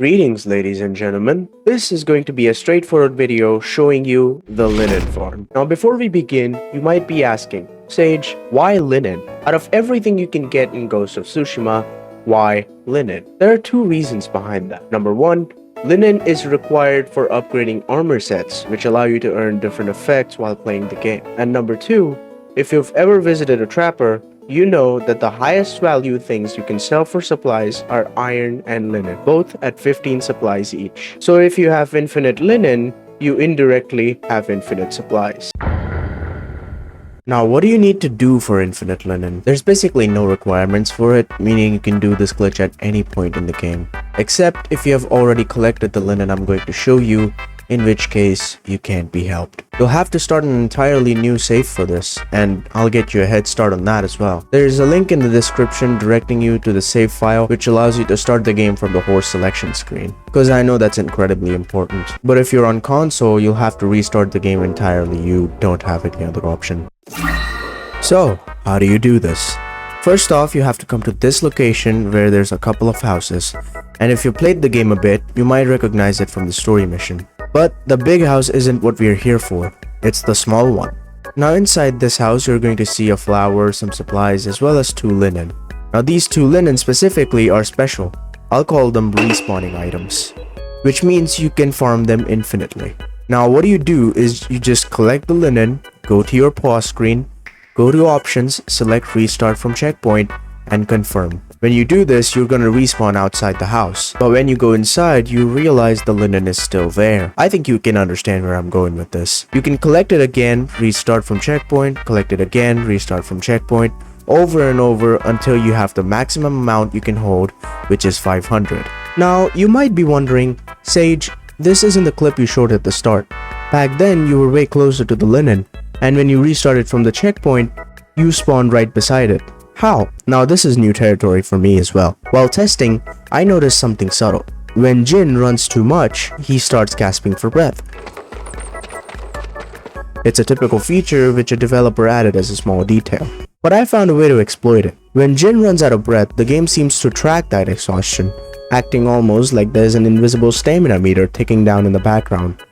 Greetings, ladies and gentlemen. This is going to be a straightforward video showing you the linen farm. Now, before we begin, you might be asking, Sage, why linen? Out of everything you can get in Ghost of Tsushima, why linen? There are two reasons behind that. Number one, linen is required for upgrading armor sets, which allow you to earn different effects while playing the game. And number two, if you've ever visited a trapper, you know that the highest value things you can sell for supplies are iron and linen, both at 15 supplies each. So if you have infinite linen, you indirectly have infinite supplies. Now, what do you need to do for infinite linen? There's basically no requirements for it, meaning you can do this glitch at any point in the game. Except if you have already collected the linen I'm going to show you, in which case you can't be helped. You'll have to start an entirely new save for this, and I'll get you a head start on that as well. There's a link in the description directing you to the save file, which allows you to start the game from the horse selection screen, because I know that's incredibly important. But if you're on console, you'll have to restart the game entirely. You don't have any other option. So, how do you do this? First off, you have to come to this location where there's a couple of houses, and if you played the game a bit, you might recognize it from the story mission. But the big house isn't what we're here for, it's the small one. Now inside this house, you're going to see a flower, some supplies, as well as 2 linen. Now these 2 linen specifically are special. I'll call them respawning items, which means you can farm them infinitely. Now what you do is you just collect the linen, go to your pause screen, go to options, select restart from checkpoint, and confirm. When you do this, you're gonna respawn outside the house. But when you go inside, you realize the linen is still there. I think you can understand where I'm going with this. You can collect it again, restart from checkpoint, collect it again, restart from checkpoint, over and over until you have the maximum amount you can hold, which is 500. Now, you might be wondering, Sage, this isn't the clip you showed at the start. Back then, you were way closer to the linen, and when you restarted from the checkpoint, you spawned right beside it. How? Now this is new territory for me as well. While testing, I noticed something subtle. When Jin runs too much, he starts gasping for breath. It's a typical feature which a developer added as a small detail. But I found a way to exploit it. When Jin runs out of breath, the game seems to track that exhaustion, acting almost like there's an invisible stamina meter ticking down in the background.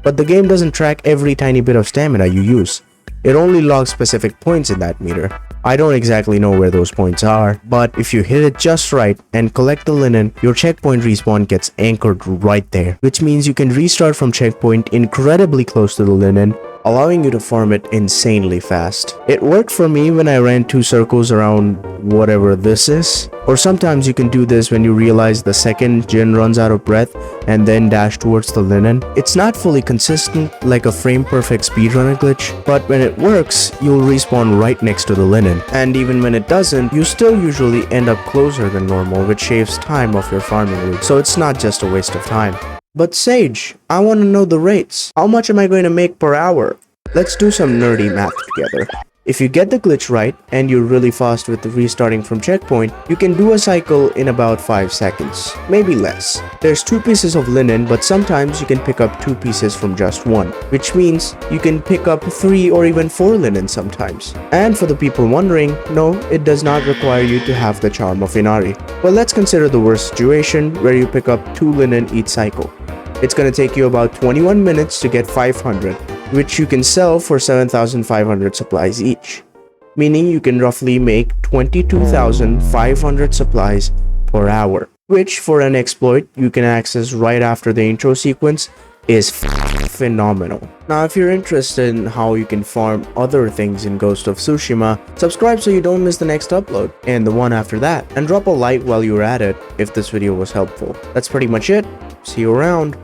But the game doesn't track every tiny bit of stamina you use. It only logs specific points in that meter. I don't exactly know where those points are, but if you hit it just right and collect the linen, your checkpoint respawn gets anchored right there, which means you can restart from checkpoint incredibly close to the linen, allowing you to farm it insanely fast. It worked for me when I ran 2 circles around whatever this is, or sometimes you can do this when you realize the second Jin runs out of breath and then dash towards the linen. It's not fully consistent like a frame perfect speedrunner glitch, but when it works, you'll respawn right next to the linen. And even when it doesn't, you still usually end up closer than normal, which shaves time off your farming route, so it's not just a waste of time. But Sage, I want to know the rates. How much am I going to make per hour? Let's do some nerdy math together. If you get the glitch right, and you're really fast with the restarting from checkpoint, you can do a cycle in about 5 seconds, maybe less. There's 2 pieces of linen, but sometimes you can pick up 2 pieces from just 1, which means you can pick up 3 or even 4 linen sometimes. And for the people wondering, no, it does not require you to have the charm of Inari. But let's consider the worst situation where you pick up 2 linen each cycle. It's gonna take you about 21 minutes to get 500, which you can sell for 7,500 supplies each, meaning you can roughly make 22,500 supplies per hour, which for an exploit you can access right after the intro sequence is phenomenal. Now if you're interested in how you can farm other things in Ghost of Tsushima, subscribe so you don't miss the next upload and the one after that, and drop a like while you're at it if this video was helpful. That's pretty much it. See you around.